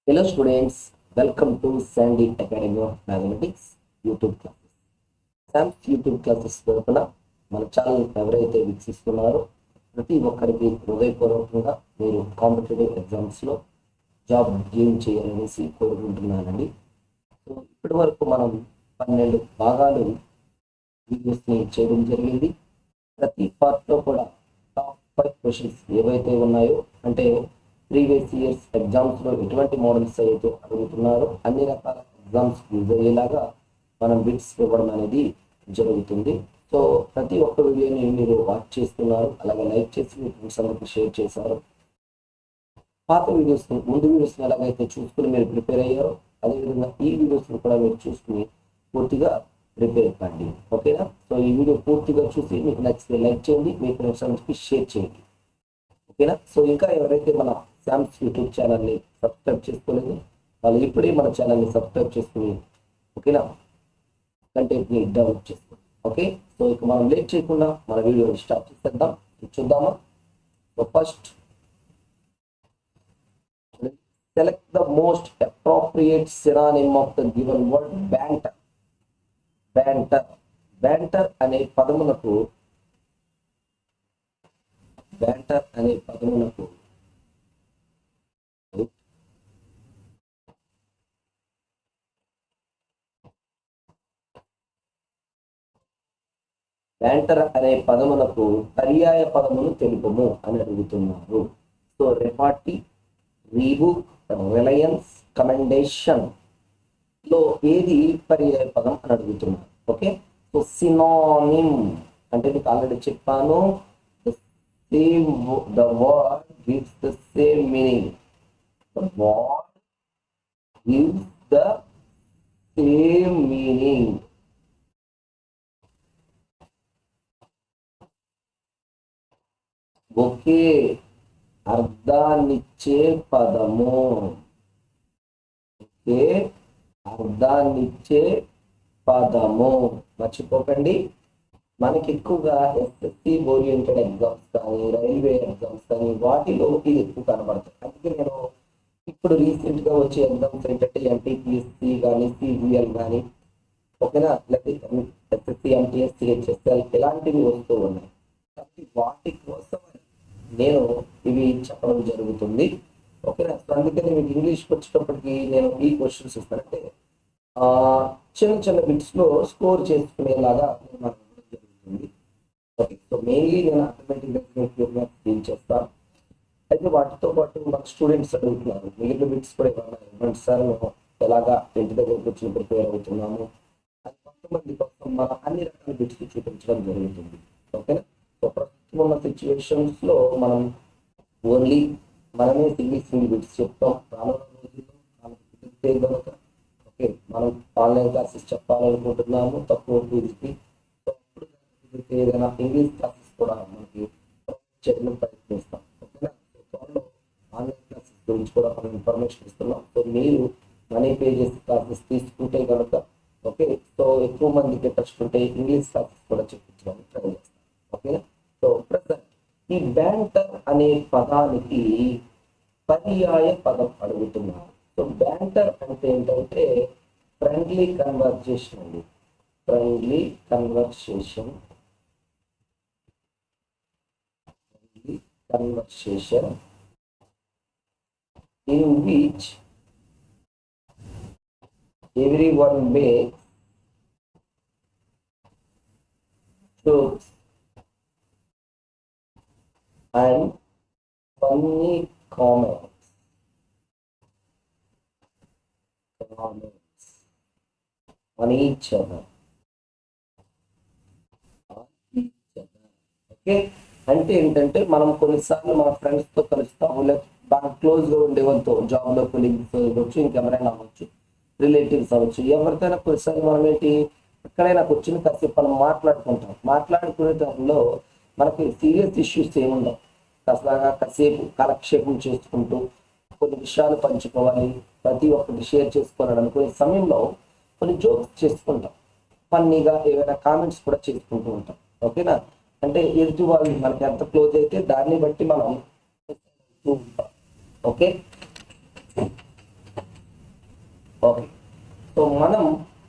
Hello students, welcome to Sandy Academy of Mathematics YouTube classes. SAMS YouTube classes తరపున మన channel ఎవరైతే వీక్షిస్తున్నారో ప్రతి ఒక్కరికి హృదయపూర్వకంగా మీరు కాంపిటేటివ్ ఎగ్జామ్స్లో జాబ్ గెయిన్ చేయాలనేసి కోరుకుంటున్నానండి. సో ఇప్పటి వరకు మనం 12 భాగాలు వీడియోస్ని చేయడం జరిగింది. ప్రతి పార్ట్లో కూడా టాప్ 5 క్వశ్చన్స్ ఏవైతే ఉన్నాయో, అంటే ప్రీవియస్ ఇయర్స్ ఎగ్జామ్స్లో ఎటువంటి మోడల్స్ అయితే అడుగుతున్నారో అన్ని రకాల ఎగ్జామ్స్ యూజ్ అయ్యేలాగా మనం బిట్స్ ఇవ్వడం అనేది జరుగుతుంది. సో ప్రతి ఒక్క వీడియోని మీరు వాచ్ చేస్తున్నారు, అలాగే లైక్ చేసి మీ ఫ్రెండ్స్ అందరికీ షేర్ చేశారు. పాత వీడియోస్ ముందు వీడియోస్ని ఎలాగైతే చూసుకుని మీరు ప్రిపేర్ అయ్యారో అదేవిధంగా ఈ వీడియోస్ని కూడా మీరు చూసుకుని పూర్తిగా ప్రిపేర్ కండి. ఓకేనా? సో ఈ వీడియో పూర్తిగా చూసి మీకు నచ్చితే లైక్ చేయండి, మీ ఫ్రెండ్స్ అందరికీ షేర్ చేయండి. ఓకేనా? సో ఇంకా ఎవరైతే మన SAMS యూట్యూబ్ ఛానల్ని సబ్స్క్రైబ్ చేసుకోలేదు వాళ్ళు ఇప్పుడే మన ఛానల్ని సబ్స్క్రైబ్ చేసుకుని ఓకేనా కంటెంట్ని డెవలప్ చేసుకోండి. ఓకే, సో ఇక మనం లేట్ చేయకుండా మన వీడియోని స్టార్ట్ చేసేద్దాం. చూద్దామా? So first select the most appropriate synonym of the given word banter. Banter అనే పదమునకు పర్యాయ పదమును తెలుపుము అని అడుగుతున్నారు. సో రెపార్టీ, రీబుక్, రిలయన్స్, కమెండేషన్ లో ఏది పర్యాయ పదం అని అడుగుతున్నారు. ఓకే, సో సినానిమ్ అంటే మీకు ఆల్రెడీ చెప్పాను, the word gives the same meaning. The word gives the same meaning. ఒకే అర్థాన్నిచ్చే పదము. ఒకే అర్థాన్నిచ్చే పదము మర్చిపోకండి. మనకి ఎక్కువగా ఎస్ఎస్సి ఓరియంటెడ్ ఎగ్జామ్స్ కానీ రైల్వే ఎగ్జామ్స్ కానీ వాటిలో ఇది ఎక్కువ కనబడుతుంది. అందుకే నేను ఇప్పుడు రీసెంట్గా వచ్చే ఎగ్జామ్స్ ఏంటంటే ఎంపీపీఎస్సి కానీ సిజిఎల్ కానీ ఓకేనా, లేకపోతే ఎస్ఎస్సి ఎంటీఎస్ సిహెచ్ఎస్ఎల్ ఇలాంటివి వస్తూ ఉన్నాయి. కాబట్టి వాటి కోసం నేను ఇవి చెప్పడం జరుగుతుంది. ఓకేనా? సో అందుకని మీకు ఇంగ్లీష్కి వచ్చేటప్పటికి నేను ఈ క్వశ్చన్స్ ఇస్తానంటే చిన్న చిన్న బిట్స్లో స్కోర్ చేసుకునేలాగా నేను జరుగుతుంది. ఓకే, సో మెయిన్లీ నేను అథమెటిక్ చేస్తాను. అయితే వాటితో పాటు మన స్టూడెంట్స్ అడుగుతున్నారు మిగిలిన బిట్స్ కూడా ఇవ్వండి సార్, మేము ఎలాగా ఇంటి దగ్గరకు వచ్చి ప్రిపేర్ అవుతున్నాము అది కొంతమంది కోసం మనం అన్ని రకాల బిట్స్ చూపించడం జరుగుతుంది. ఓకేనా? సో ప్రస్తుతం ఉన్న సిచ్యువేషన్స్ లో మనం ఓన్లీ మనమే సింగిల్ బిట్స్ చెప్తాం. రానున్న రోజుల్లో మనకు కుదిరితే కనుక ఓకే మనం ఆన్లైన్ క్లాసెస్ చెప్పాలనుకుంటున్నాము తక్కువ ఫీజుకి. ఏదైనా ఇంగ్లీష్ క్లాసెస్ కూడా మనకి చేయడం ప్రయత్నిస్తాం. ఓకేనా? సో త్వరలో ఆన్లైన్ క్లాసెస్ గురించి కూడా మనం ఇన్ఫర్మేషన్ ఇస్తున్నాం. సో మీరు మనీ పే చేసి క్లాసెస్ తీసుకుంటే కనుక ఓకే, సో ఎక్కువ మందికి ఇంట్రెస్ట్ ఉంటే ఇంగ్లీష్ క్లాసెస్ కూడా చెప్పించడానికి ట్రై చేస్తాం. ఓకేనా? సో ప్రజెంట్ ఈ బ్యాంటర్ అనే పదానికి పర్యాయ పదం అడుగుతున్నారు. సో బ్యాంటర్ అంటే ఏంటంటే ఫ్రెండ్లీ కన్వర్జేషన్ అండి. Friendly conversation in which everyone makes jokes and funny comments on each other. Okay, అంటే ఏంటంటే మనం కొన్నిసార్లు మన ఫ్రెండ్స్తో కలుస్తాము, లేకపోతే బాగా క్లోజ్గా ఉండేవాళ్ళతో జాబ్లో కొలీగ్స్ అవ్వచ్చు, ఇంకెవరైనా అవ్వచ్చు, రిలేటివ్స్ అవ్వచ్చు, ఎవరికైనా కొన్నిసార్లు మనం ఏంటి ఎక్కడైనా కూర్చుని కాసేపు మనం మాట్లాడుకుంటాం. మాట్లాడుకునే టైంలో మనకి సీరియస్ ఇష్యూస్ ఏముండవు. కాసేపు కాలక్షేపం చేసుకుంటూ కొన్ని విషయాలు పంచుకోవాలి, ప్రతి ఒక్కటి షేర్ చేసుకోవాలని అనుకునే సమయంలో కొన్ని జోక్స్ చేసుకుంటాం, ఫన్నీగా ఏవైనా కామెంట్స్ కూడా చేసుకుంటూ ఉంటాం. ఓకేనా? అంటే ఎదుటి వాళ్ళు మనకి ఎంత క్లోజ్ అయితే దాన్ని బట్టి మనం ఉంటాం. ఓకే, ఓకే, సో మనం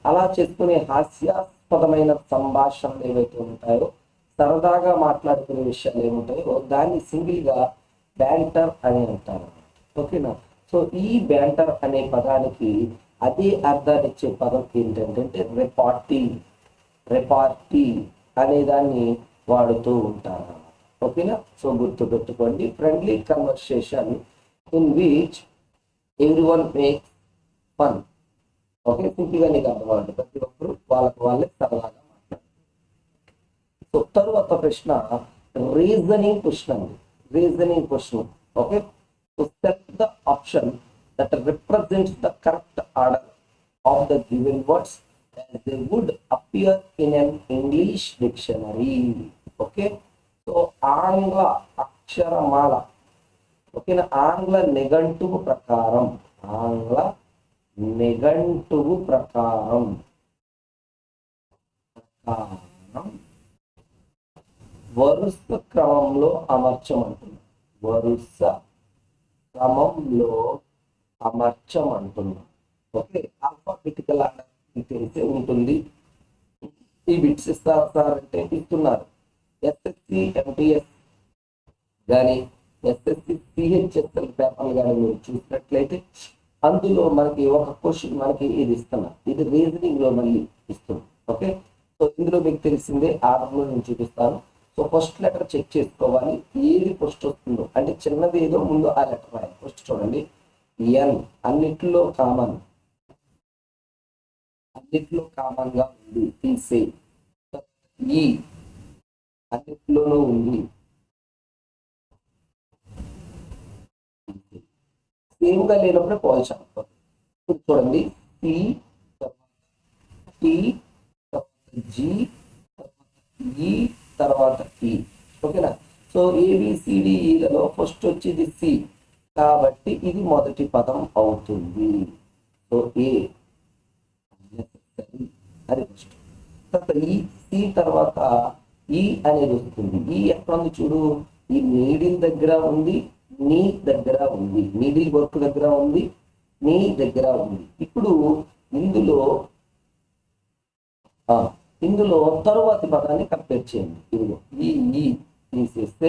అలా చేసుకునే హాస్యాస్పదమైన సంభాషణలు ఏవైతే ఉంటాయో, సరదాగా మాట్లాడుకునే విషయాలు ఏముంటాయో దాన్ని సింగిల్ గా బ్యాంటర్ అని అంటారు. ఓకేనా? సో ఈ బ్యాంటర్ అనే పదానికి అదే అర్థాన్ని ఇచ్చే పదం ఏంటంటే రెపార్టీ. రెపార్టీ అనే దాన్ని వాడుతూ ఉంటారు. ఓకేనా? సో గుర్తుపెట్టుకోండి, friendly conversation in which everyone makes fun. Okay, సింపుల్గా నీకు అర్థమవుతుంది, ప్రతి ఒక్కరు వాళ్ళే సరదాగా మాట్లాడారు. సో తరువాత ప్రశ్న రీజనింగ్ క్వశ్చన్ అండి. Reasoning question. Okay, so set the option that represents the correct order of the given words as they would appear in an English dictionary. Okay, so ఆంగ్ల అక్షరమాల, ఓకేనా, ఆంగ్ల నిఘంటువు ప్రకారం, ఆంగ్ల నిఘంటువు ప్రకారం వరుస క్రమంలో అమర్చమంటున్నాం. వరుస క్రమంలో అమర్చమంటున్నాం. ఓకే, ఆల్ఫాబెటికల్ ఆర్డర్ తెలిసే ఉంటుంది. ఈ బిట్స్ ఇస్తారా సార్ అంటే ఇస్తున్నారు. ఎస్ఎస్సి ఎంటీఎస్ కానీ ఎస్ఎస్సి సిహెచ్ఎస్ఎల్ పేపర్లు కానీ మీరు చూసినట్లయితే అందులో మనకి ఒక క్వశ్చన్ మనకి ఇది ఇస్తున్నారు. ఇది రీజనింగ్ లో మళ్ళీ ఇస్తుంది. ఓకే, సో ఇందులో మీకు తెలిసిందే, ఆర్డర్లో నేను చూపిస్తాను. సో ఫస్ట్ లెటర్ చెక్ చేసుకోవాలి, ఏది ఫస్ట్ వస్తుందో, అంటే చిన్నది ఏదో ముందు ఆ లెటర్ రాయాలి. ఫస్ట్ చూడండి, ఎన్ అన్నిట్లో కామన్, అన్నిట్లో కామన్ గా ఉంది, తీసే. ఈ అన్నిట్లోనూ ఉంది, సేమ్ గా లేనప్పుడే పోల్చాలి. ఇప్పుడు చూడండి, సి టి జి ఈ తర్వాత ఈ. ఓకేనా? సో ఏబిసిడిఈలలో ఫస్ట్ వచ్చేది సి కాబట్టి ఇది మొదటి పదం అవుతుంది. సో ఏ అది ఫస్ట్. తర్వాత ఈ సి తర్వాత ఈ అనేది వస్తుంది. ఈ ఎక్కడ ఉంది చూడు, ఈ నీడిల్ దగ్గర ఉంది, నీ దగ్గర ఉంది, నీడిల్ వర్క్ దగ్గర ఉంది, నీ దగ్గర ఉంది. ఇప్పుడు ఇందులో తరువాతి పదాన్ని కంపేర్ చేయండి. ఇదిగో ఈ తీసేస్తే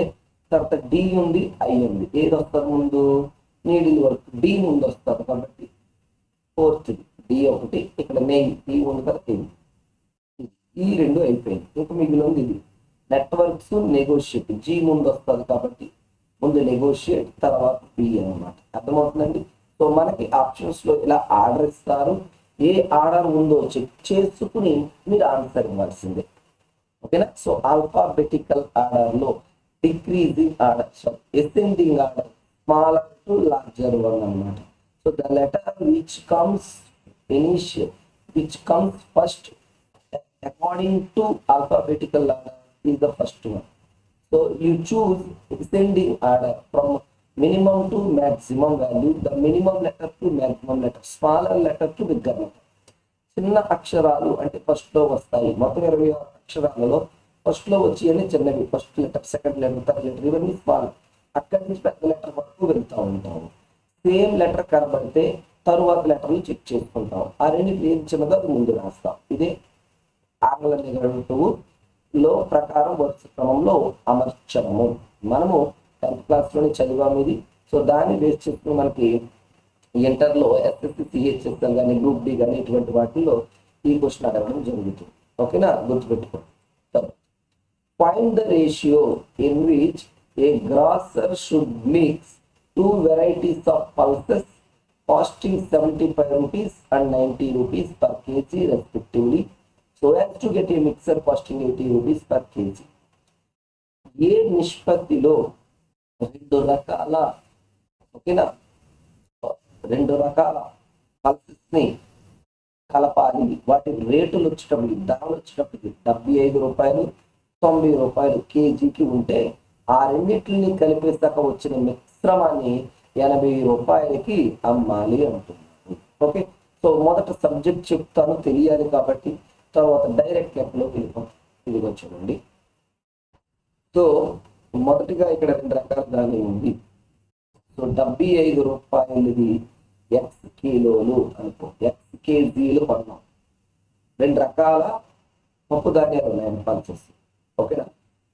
తర్వాత డి ఉంది, ఐ ఉంది, ఏది వస్తుంది ముందు? నీడిల్ వర్క్ డి ముందు వస్తుంది కాబట్టి ఫోర్త్ డి ఒకటి, ఇక్కడ నెయిల్ ఈ ఉంది కదా, ఈ రెండు అయిపోయింది. ఇంకా మిగిలింది ఇది నెట్వర్క్స్ నెగోషియేట్, జీ ముందు వస్తుంది కాబట్టి ముందు నెగోషియేట్ తర్వాత పి అనమాట. అర్థమవుతుందండి? సో మనకి ఆప్షన్స్ లో ఇలా ఆర్డర్ ఇస్తారు, ఏ ఆర్డర్ ఉందో చెక్ చేసుకుని మీరు ఆన్సర్ ఇవ్వాల్సిందే. ఓకేనా? సో ఆల్ఫాబెటికల్ ఆర్డర్ లో decreasing order, ascending order, smaller to larger one అన్నమాట. So the letter which comes first according to alphabetical order is the first one. So you choose ascending order from minimum to maximum value, the minimum letter to maximum letter, smaller letter to bigger letter. చిన్న అక్షరాలు అంటే first లో వస్తాయి. మొత్తం 26 అక్షరాలలో first లో వచ్చి అని చిన్నవి, first letter, second letter, third letter, ఇవన్నీ స్మాల్. అక్కడి నుంచి పెద్ద లెటర్ వరకు వెళ్తూ ఉంటాము. సేమ్ లెటర్ కనబడితే తరువాత లెటర్లు చెక్ చేసుకుంటాం. ఆ రెండు ఏది చిన్నదో అది ముందు రాస్తాం. ఇదే ఆంగ్ల నిఘంటువులో ప్రకారం వరుస క్రమంలో అమర్చడము. మనము 10th క్లాస్లోనే చదివాము ఇది. సో దాన్ని బేస్ చేసుకుని మనకి ఇంటర్లో ఎస్ఎస్సి సిహెచ్ఎస్ఎల్ కానీ గ్రూప్ డి కానీ ఇటువంటి వాటిల్లో ఈ క్వశ్చన్ అడగడం జరుగుతుంది. ఓకేనా? గుర్తుపెట్టుకో. Find the ratio in which A grosser should mix 2 varieties of pulses costing 75 rupees and 90 rupees per kg respectively, so as to get a mixer costing 80 rupees per kg. ఏ నిష్పత్తిలో రెండు రకాల, ఓకేనా, రెండు రకాల పల్సెస్ ని కలపాలి, వాటి రేటులు వచ్చేటప్పుడు, ధరలు వచ్చేటప్పటికి 75 రూపాయలు 90 రూపాయలు కేజీకి ఉంటే ఆ రెండింటిని కలిపేసాక వచ్చిన మిశ్రమాన్ని 80 రూపాయలకి అమ్మాలి అంటున్నారు. ఓకే, సో మొదట సబ్జెక్ట్ చెప్తాను, తెలియాలి కాబట్టి. తర్వాత డైరెక్ట్ లెక్కలోకి వెళ్ళిపోతాం. ఇదిగో చూడండి. సో మొదటిగా ఇక్కడ 2 రకాల ధాన్యం ఉంది. సో 75 రూపాయలది ఎక్స్ కిలోలు అనుకో, ఎక్స్ కేజీలు కొన్నాం. రెండు రకాల పప్పు ధాన్యాలు ఉన్నాయి పల్సెస్, ఓకేనా.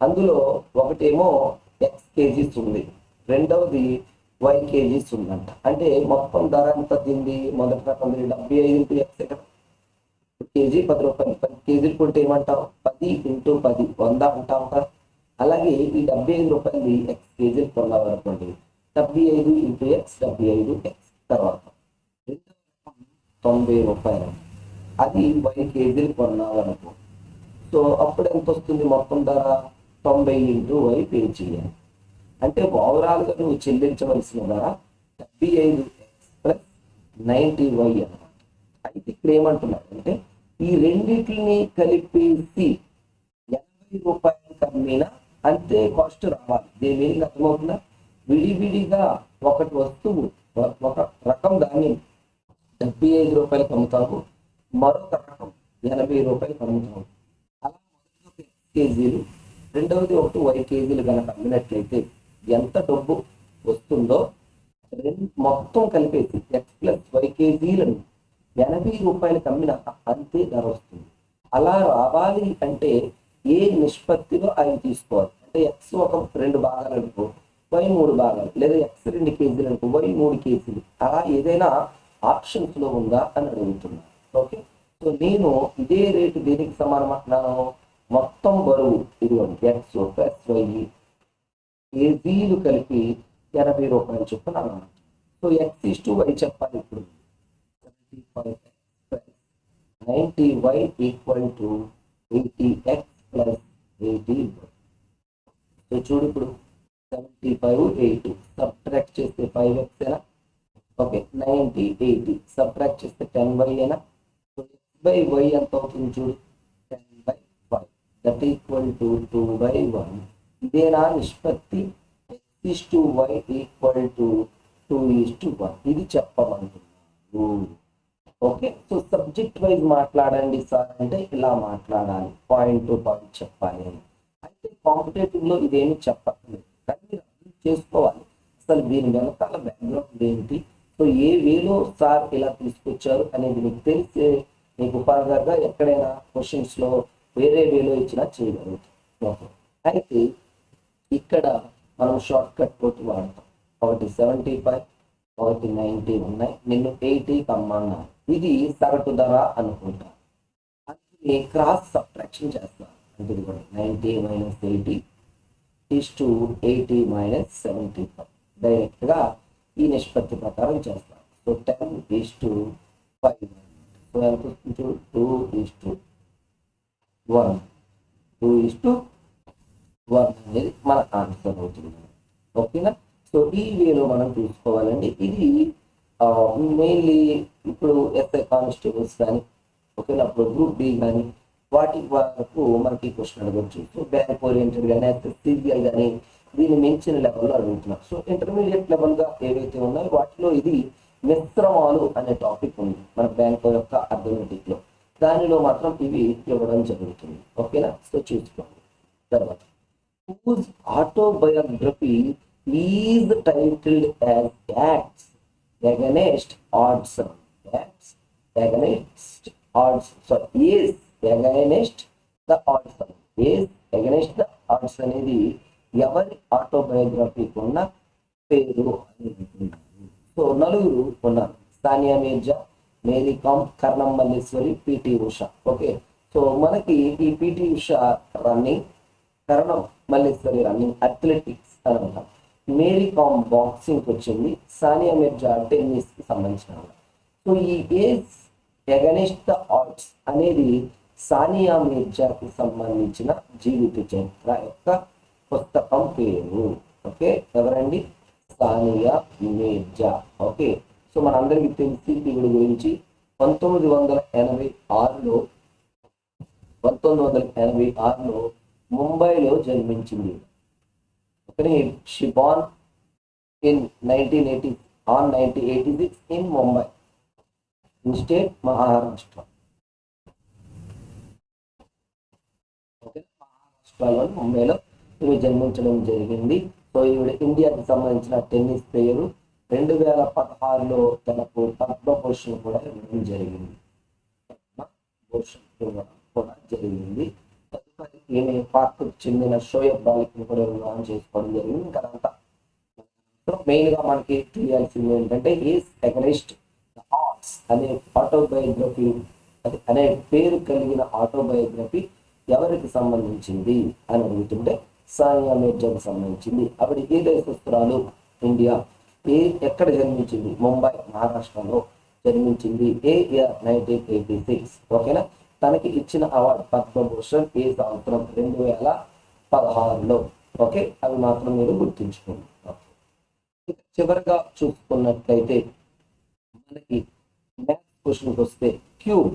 అందులో ఒకటేమో ఎక్స్ కేజీస్ ఉంది, రెండవది వై కేజీస్ ఉందంట. అంటే మొత్తం ధర ఎంత తింది? మొదటి రకం 75 ఇంటూ ఎక్స్ కదా, కేజీ 10 రూపాయలు. 10 కేజీలు కొంటే ఏమంటాం? 10 ఇంటూ 10 100 అంటాం కదా. అలాగే ఈ 75 రూపాయలు ఎక్స్ కేజీలు కొన్నావు అనుకోండి, 75 ఇంటూ ఎక్స్ 75 ఎక్స్. తర్వాత 90 రూపాయలు, అది వై కేజీలు కొన్నావు అనుకో. సో అప్పుడు ఎంత వస్తుంది? మొత్తం ధర 90 ఇంటూ వై పే చేయాలి. అంటే ఓవరాల్గా నువ్వు చెల్లించవలసిన ధర 75 ఎక్స్ ప్లస్ 90 వై అన్నమాట. అయితే ఇక్కడ ఏమంటున్నాడు అంటే ఈ రెండింటిని కలిపేసి 80 రూపాయలు కమ్మినా అంతే కాస్ట్ రావాలి. దీని అర్థమవుతుందా? విడివిడిగా ఒకటి వస్తువు, ఒక రకం ధాన్యం 75 రూపాయలకు అమ్ముతావు, మరొక రకం 80 రూపాయలకు అమ్ముతావు. అలా మొదటి కేజీలు, రెండవది ఒకటి వై కేజీలు కనుక అమ్మినట్లయితే ఎంత డబ్బు వస్తుందో మొత్తం కలిపేసి ఎక్స్ ప్లస్ వై కేజీలను 80 రూపాయలకు అమ్మిన అంతే ధర వస్తుంది. అలా రావాలి అంటే ఏ నిష్పత్తిలో అవి తీసుకోవాలి అంటే ఎక్స్ ఒక 2 భాగాలు అనుకో, వై 3 భాగాలు, లేదా ఎక్స్ 2 కేజీలు అనుకో, వై 3 కేజీలు, అలా ఏదైనా ఆప్షన్స్ లో ఉందా అని అడుగుతున్నాను. ఓకే, సో నేను ఇదే రేటు దేనికి సమానం అంటున్నాను? మొత్తం బరువు ఇదిగోండి ఎక్స్ ప్లస్ వై కేజీలు కలిపి 80 రూపాయలు చొప్పున అన్నాను. So x is to y చెప్పాలి ఇప్పుడు. 75 90y equal to 80x plus 80y. So చూడు ఇప్పుడు 75 8 సబ్ట్రాక్ట్ చేస్తే 5x ఏనా? ఓకే, 90 80 సబ్ట్రాక్ట్ చేస్తే 10y ఏనా? సో x బై y ఎంత అవుతుంది చూడు, 10/5 దట్ ఈక్వల్ టు 2/1. ఇదేనా నిష్పత్తి? x is to y equal to 2:1. ఇది చెప్పమంటున్నాను. ఓకే, సో సబ్జెక్ట్ వైజ్ మాట్లాడండి సార్ అంటే ఇలా మాట్లాడాలి, పాయింట్ టు పాయింట్ చెప్పాలి అని. అయితే కాంపిటేటివ్ లో ఇదేమి చెప్పట్లేదు, కానీ మీరు అర్థం చేసుకోవాలి అసలు దీని వెనకాల బ్యాక్గ్రౌండ్ ఏంటి. సో ఏ వేలో సార్ ఇలా తీసుకొచ్చారు అనేది మీకు తెలిసే మీకు ఫర్దర్ గా ఎక్కడైనా క్వశ్చన్స్ లో వేరే వేలో ఇచ్చినా చేయగలుగుతాం. అయితే ఇక్కడ మనం షార్ట్ కట్ కోట్ వాడతాం. ఒకటి 75, ఒకటి 90 ఉన్నాయి, నిన్ను 80 కమ్మన్నారు. ఇది సగటు ధర అనుకుంటా. అందుకే క్రాస్ సబ్ట్రాక్షన్ చేస్తాను. అంటే ఇది కూడా 90 minus 80 is to 80 minus 75. Direct గా ఈ నిష్పత్తి ప్రకారం చేస్తాను. So 10 is to 5. సో ఎంత వస్తుంది? 2 ఈస్ టు 1. 2 ఈస్ టు 1 అనేది మన ఆన్సర్ అవుతుంది. ఓకేనా? సో ఈ వేలో మనం తీసుకోవాలండి. ఇది మెయిన్లీ ఇప్పుడు ఎస్ఐ కానిస్టేబుల్స్ కానీ, ఓకేనా, అప్పుడు గ్రూప్ డి కానీ వాటి వరకు మనకి క్వశ్చన్ అడగచ్చు. సో బ్యాంక్ ఓరియంటెడ్ కానీ, సిబిఎల్ కానీ దీన్ని మించిన లెవెల్లో అడుగుతున్నారు. సో ఇంటర్మీడియట్ లెవెల్గా ఏవైతే ఉన్నాయో వాటిలో ఇది మిశ్రమాలు అనే టాపిక్ ఉంది మన బ్యాంక్ యొక్క అర్థమెటిక్ లో. దానిలో మాత్రం ఇవి ఇవ్వడం జరుగుతుంది. ఓకేనా? సో చూసుకోండి. తర్వాత whose autobiography is titled as Acts Against Odds. Acts Against Odds. Sorry, is against the odds. Is against the odds అనేది ఎవరి ఆటోబయోగ్రఫీకి ఉన్న పేరు అని అంటున్నారు. సో నలుగురు ఉన్నారు: Sania Mirza, Mary Kom, Karnam Malleswari, P T Usha. Okay, so మనకి ఈ P T Usha running, Karanam Malleswari running athletics అని అంటాం. మేరీ కామ్ బాక్సింగ్ వచ్చింది, సానియా మిర్జా టెన్నిస్ కి సంబంధించిన. సో ఈ ఏజ్ ఎగనెస్ట్ ద ఆడ్స్ అనేది సానియా మిర్జాకి సంబంధించిన జీవిత చరిత్ర యొక్క పుస్తకం పేరు. ఓకే, ఎవరండి? సానియా మిర్జా. ఓకే, సో మనందరికీ తెలిసి ఈవిడ గురించి 1986లో ముంబైలో జన్మించింది. Okay, she Born in 1980 on 1986 in Mumbai in state Maharashtra. Okay, మహారాష్ట్రలో ముంబైలో ఈమె జన్మించడం జరిగింది. సో ఈవిడ ఇండియాకి సంబంధించిన టెన్నిస్ ప్లేయరు, 2016లో తనకు పద్మభూషణ్ కూడా ఇవ్వడం జరిగింది. పద్మభూషణ్ ఇవ్వడం కూడా జరిగింది. తదుపరి ఈమె పార్క్ చెందిన షోయబ్ బాలికను కూడా వివాహం చేసుకోవడం జరిగింది. ఇంకా అదంతా మెయిన్ గా మనకి తెలియాల్సింది ఏంటంటే ఈస్ అగెనిస్ట్ ద ఆర్ట్స్ అనే ఆటోబయోగ్రఫీ అనే పేరు కలిగిన ఆటోబయోగ్రఫీ ఎవరికి సంబంధించింది అని అడుగుతుంటే సానియా మీర్జాకు సంబంధించింది. అప్పుడు ఏ దేశస్తురాలు? ఇండియా. ఎక్కడ జన్మించింది? ముంబై, మహారాష్ట్రలో జన్మించింది. ఏ ఇయర్? 1986. ఓకేనా. తనకి ఇచ్చిన అవార్డు పద్మభూషణ్ ఏ సంవత్సరం? 2016లో. ఓకే, అవి మాత్రం మీరు గుర్తుంచుకోండి. చివరిగా చూసుకున్నట్లయితే మనకి మ్యాథ్స్ క్వశ్చన్కి వస్తే క్యూబ్.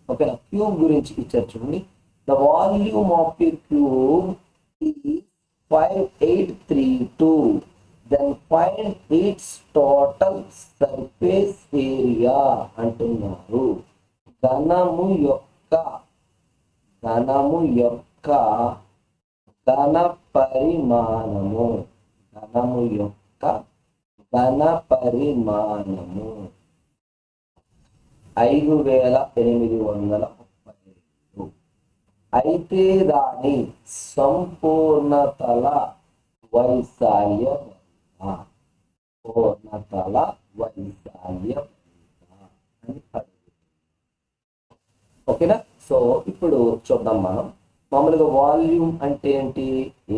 ఓకేనా, క్యూబ్ గురించి ఇచ్చారు చూడండి. The volume of a cube is 5832. Then find its total surface area అంటున్నారు. ఘనము యొక్క ఘన పరిమాణము 5832. అయితే దాని సంపూర్ణతల వైశాల్యం అని ఓకేనా. సో ఇప్పుడు చూద్దాం మనం. మామూలుగా వాల్యూమ్ అంటే ఏంటి?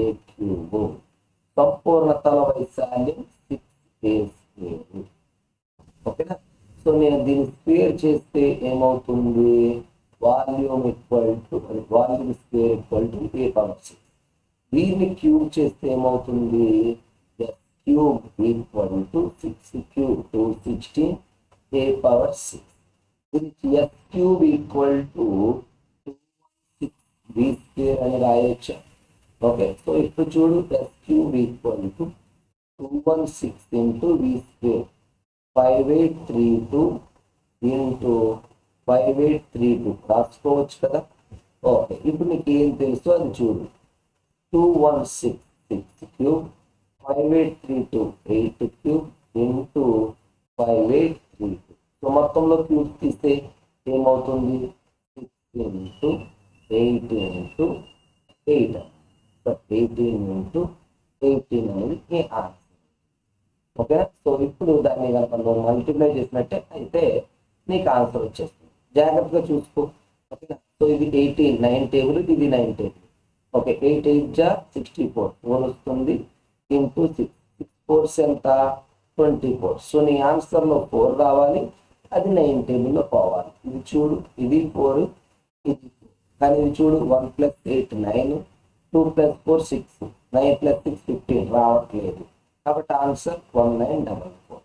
ఏ క్యూబ్. సంపూర్ణతల వైశాల్యం 6a². ఓకేనా. సో నేను దీన్ని స్క్వేర్ చేస్తే ఏమవుతుంది? Volume square a⁴. దీన్ని క్యూబ్ చేస్తే ఏమవుతుంది? Cube = 6³ 216 a⁴. S cube = 216 అని రాయొచ్చు. ఓకే, సో ఇప్పుడు చూడు, S cube = 216 v². 5832 5832 రాసుకోవచ్చు కదా. ఓకే, ఇప్పుడు నీకు ఏం తెలుసు అది చూడు. 216 6³ 5832 8³ 5832. సో మొత్తంలో క్యూబ్ తీస్తే ఏమవుతుంది? 6 × 8 × 8. సో 18 × 18 అనేది ఈ ఆన్సర్. ఓకేనా. సో ఇప్పుడు దాన్ని కనుక నువ్వు మల్టిప్లై చేసినట్టే అయితే నీకు ఆన్సర్ వచ్చేస్తుంది. జాగ్రత్తగా చూసుకో. ఓకేనా. సో ఇది 18 9 టేబుల్, ఇది 9 టేబుల్. ఓకే, 8 8 64 4 వస్తుంది. ఇంటూ 6 6 4 ఎంత? 24. సో నీ ఆన్సర్లో 4 రావాలి, అది 9 టేబుల్లో పోవాలి. ఇది చూడు, ఇది 4 ఇది 4. కానీ ఇది చూడు, 1 + 8 9, 2 + 4 6, 9 + 6 15 రావట్లేదు. కాబట్టి ఆన్సర్ 1944.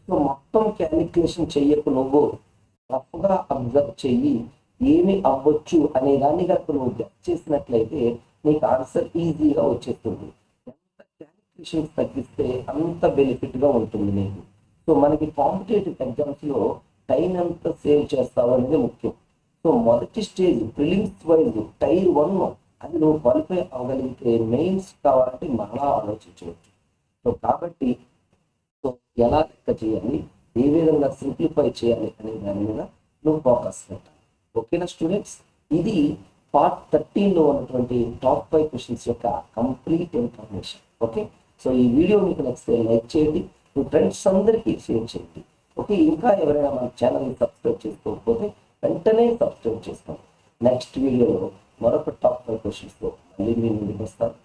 సో మొత్తం క్యాలిక్యులేషన్ చెయ్యకు, నువ్వు రఫ్గా అబ్జర్వ్ చెయ్యి. ఏమి అవ్వచ్చు అనే దాన్ని కనుక నువ్వు గెస్ చేసినట్లయితే నీకు ఆన్సర్ ఈజీగా వచ్చేస్తుంది. ఎంత క్యాలిక్యులేషన్స్ తగ్గిస్తే అంత బెనిఫిట్గా ఉంటుంది నీకు. సో మనకి కాంపిటేటివ్ ఎగ్జామ్స్లో టైం ఎంత సేవ్ చేస్తావు అనేది ముఖ్యం. సో మొదటి స్టేజ్ ప్రిలిమ్స్ వైజ్ టైర్ 1 అది నువ్వు క్వాలిఫై అవ్వగలిగితే మెయిన్స్ కావాలంటే మళ్ళా ఆలోచించవచ్చు. సో కాబట్టి సో ఎలా లెక్క చేయాలి, ఏ విధంగా సింప్లిఫై చేయాలి అనే దాని మీద నువ్వు ఫోకస్ పెట్టాలి. ఓకేనా స్టూడెంట్స్, ఇది పార్ట్ 13లో ఉన్నటువంటి టాప్ 5 క్వశ్చన్స్ యొక్క కంప్లీట్ ఇన్ఫర్మేషన్. ఓకే, సో ఈ వీడియో మీకు నచ్చితే లైక్ చేయండి, మీ ఫ్రెండ్స్ అందరికీ షేర్ చేయండి. ఓకే, ఇంకా ఎవరైనా మన ఛానల్ని సబ్స్క్రైబ్ చేసుకోకపోతే వెంటనే సబ్స్క్రైబ్ చేసుకోండి. నెక్స్ట్ వీడియోలో మరొక టాప్ 5 క్వశ్చన్స్తో మళ్ళీ మీ ముందుకు వస్తాను.